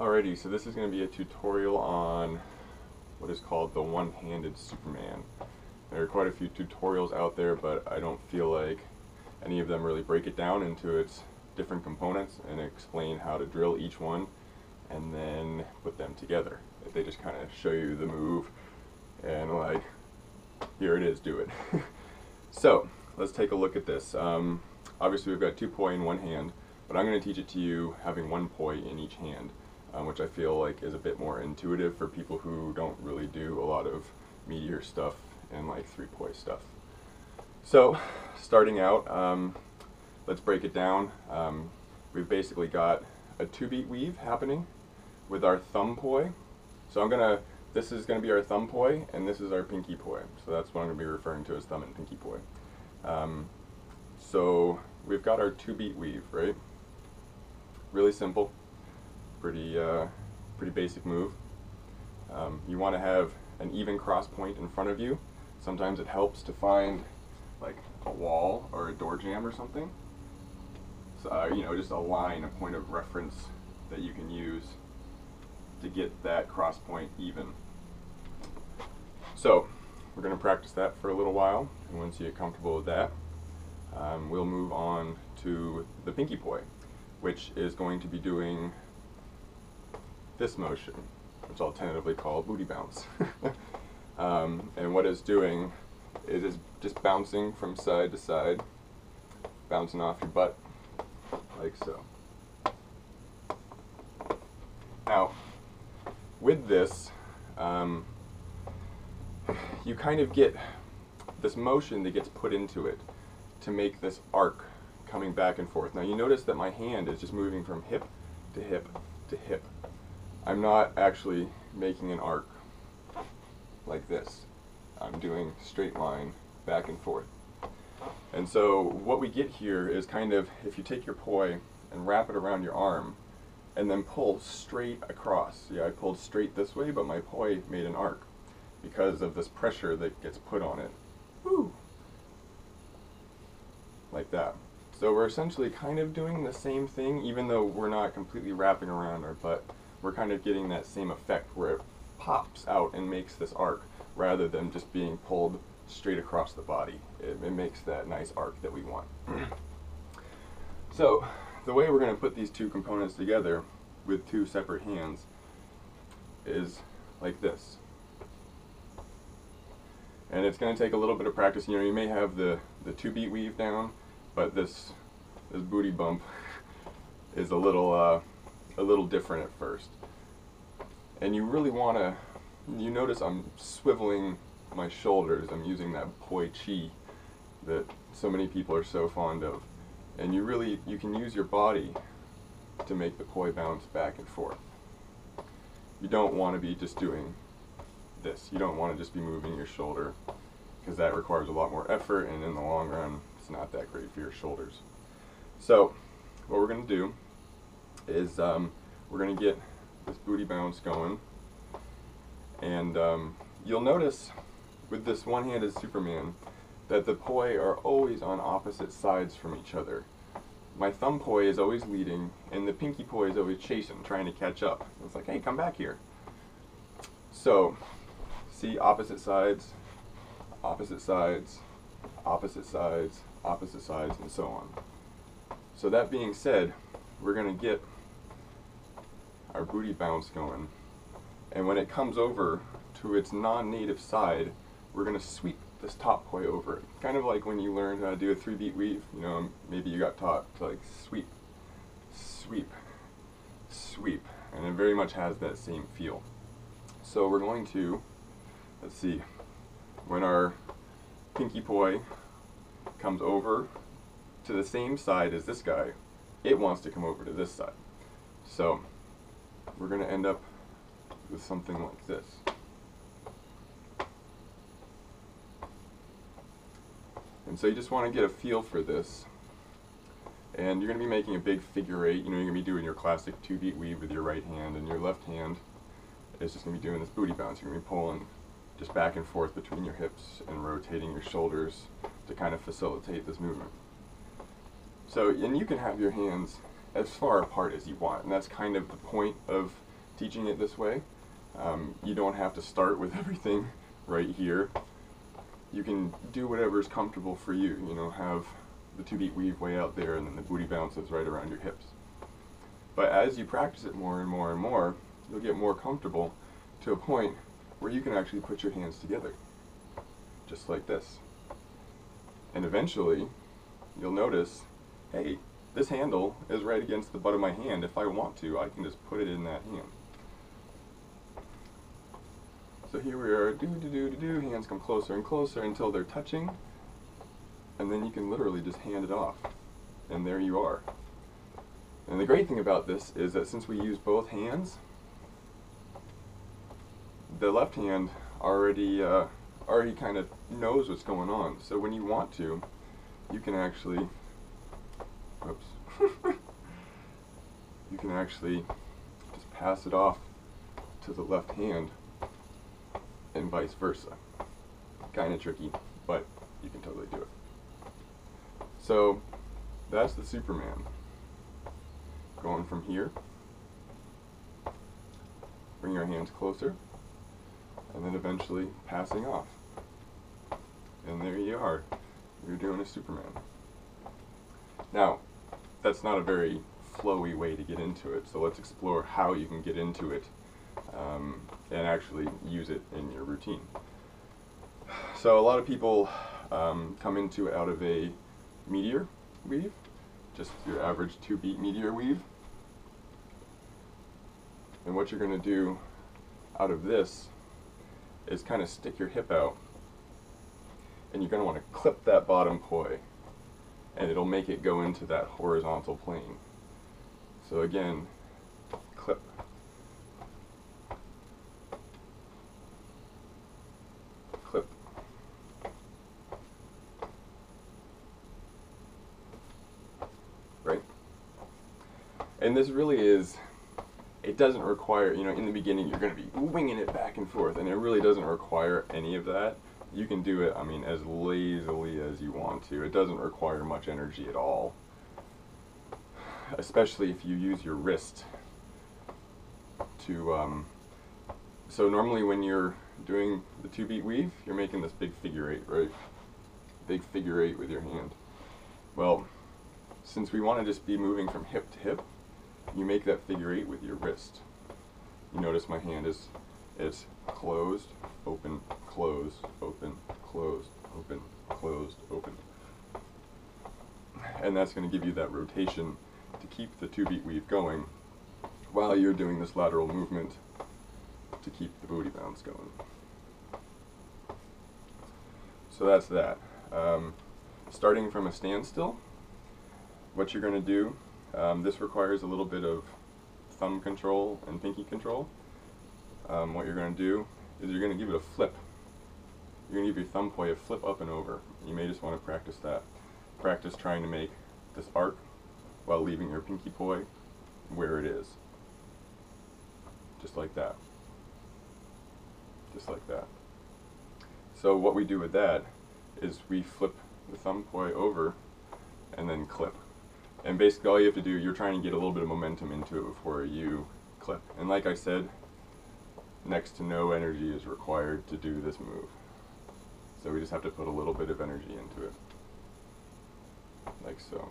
Alrighty, so this is going to be a tutorial on what is called the one-handed Superman. There are quite a few tutorials out there, but I don't feel like any of them really break it down into its different components and explain how to drill each one and then put them together. They just kind of show you the move and like, here it is, do it. So, let's take a look at this. Obviously we've got two poi in one hand, but I'm going to teach it to you having one poi in each hand. Which I feel like is a bit more intuitive for people who don't really do a lot of meteor stuff and like three poi stuff. So, starting out, let's break it down. We've basically got a 2-beat weave happening with our thumb poi. So this is going to be our thumb poi, and this is our pinky poi. So that's what I'm going to be referring to as thumb and pinky poi. So we've got our 2-beat weave, right? Really simple. Pretty basic move. You want to have an even cross point in front of you. Sometimes it helps to find like a wall or a door jamb or something. So, you know, just a line, a point of reference that you can use to get that cross point even. So we're going to practice that for a little while, and once you get comfortable with that, we'll move on to the pinky poi, which is going to be doing this motion, which I'll tentatively call booty bounce. And what it's doing is it's just bouncing from side to side, bouncing off your butt, like so. Now, with this, you kind of get this motion that gets put into it to make this arc coming back and forth. Now you notice that my hand is just moving from hip to hip to hip. I'm not actually making an arc like this. I'm doing straight line back and forth. And so what we get here is kind of, if you take your poi and wrap it around your arm and then pull straight across. Yeah, I pulled straight this way, but my poi made an arc because of this pressure that gets put on it. Woo! Like that. So we're essentially kind of doing the same thing, even though we're not completely wrapping around our butt. We're kind of getting that same effect where it pops out and makes this arc rather than just being pulled straight across the body. It makes that nice arc that we want. So the way we're going to put these two components together with two separate hands is like this. And it's going to take a little bit of practice. You know, you may have the 2-beat weave down, but this booty bump is a little different at first. And you really want to, you notice I'm swiveling my shoulders. I'm using that poi chi that so many people are so fond of. And you can use your body to make the poi bounce back and forth. You don't want to be just doing this. You don't want to just be moving your shoulder, because that requires a lot more effort, and in the long run it's not that great for your shoulders. So what we're going to do is we're going to get this booty bounce going, and you'll notice with this one-handed Superman that the poi are always on opposite sides from each other. My thumb poi is always leading, and the pinky poi is always chasing, trying to catch up. It's like, hey, come back here. So, see, opposite sides, opposite sides, opposite sides, opposite sides, and so on. So that being said, we're going to get our booty bounce going, and when it comes over to its non-native side, we're going to sweep this top poi over it. Kind of like when you learned how to do a 3-beat weave. You know, maybe you got taught to like sweep, sweep, sweep, and it very much has that same feel. So we're going to, let's see, when our pinky poi comes over to the same side as this guy, it wants to come over to this side. So we're going to end up with something like this. And so you just want to get a feel for this. And you're going to be making a big figure 8. You know, you're going to be doing your classic 2-beat weave with your right hand, and your left hand is just going to be doing this booty bounce. You're going to be pulling just back and forth between your hips and rotating your shoulders to kind of facilitate this movement. So, and you can have your hands as far apart as you want, and that's kind of the point of teaching it this way. You don't have to start with everything right here. You can do whatever's comfortable for you. You know, have the 2-beat weave way out there and then the booty bounces right around your hips. But as you practice it more and more and more, you'll get more comfortable to a point where you can actually put your hands together, just like this. And eventually, you'll notice, hey, this handle is right against the butt of my hand. If I want to, I can just put it in that hand. So here we are, do, hands come closer and closer until they're touching, and then you can literally just hand it off, and there you are. And the great thing about this is that since we use both hands, the left hand already kind of knows what's going on. So when you want to, you can actually, oops, you can actually just pass it off to the left hand and vice versa. Kind of tricky, but you can totally do it. So that's the Superman. Going from here, bring your hands closer, and then eventually passing off. And there you are. You're doing a Superman. Now, that's not a very flowy way to get into it, so let's explore how you can get into it and actually use it in your routine. So a lot of people come into it out of a meteor weave, just your average 2-beat meteor weave. And what you're going to do out of this is kind of stick your hip out, and you're going to want to clip that bottom poi, and it'll make it go into that horizontal plane. So again, clip, clip, right? And this really is, it doesn't require, you know, in the beginning you're going to be winging it back and forth, and it really doesn't require any of that. You can do it, I mean, as lazily as you want to. It doesn't require much energy at all, especially if you use your wrist to, so normally when you're doing the 2-beat weave, you're making this big figure 8, right? Big figure 8 with your hand. Well, since we want to just be moving from hip to hip, you make that figure 8 with your wrist. You notice my hand is, it's closed, open, closed, open, closed, open, closed, open. And that's going to give you that rotation to keep the 2-beat weave going while you're doing this lateral movement to keep the booty bounce going. So that's that. Starting from a standstill, what you're going to do, this requires a little bit of thumb control and pinky control. What you're going to do is you're going to give it a flip. You're going to give your thumb poi a flip up and over. You may just want to practice that. Practice trying to make this arc while leaving your pinky poi where it is. Just like that. Just like that. So what we do with that is we flip the thumb poi over and then clip. And basically all you have to do, you're trying to get a little bit of momentum into it before you clip. And like I said, next to no energy is required to do this move. So we just have to put a little bit of energy into it, like so.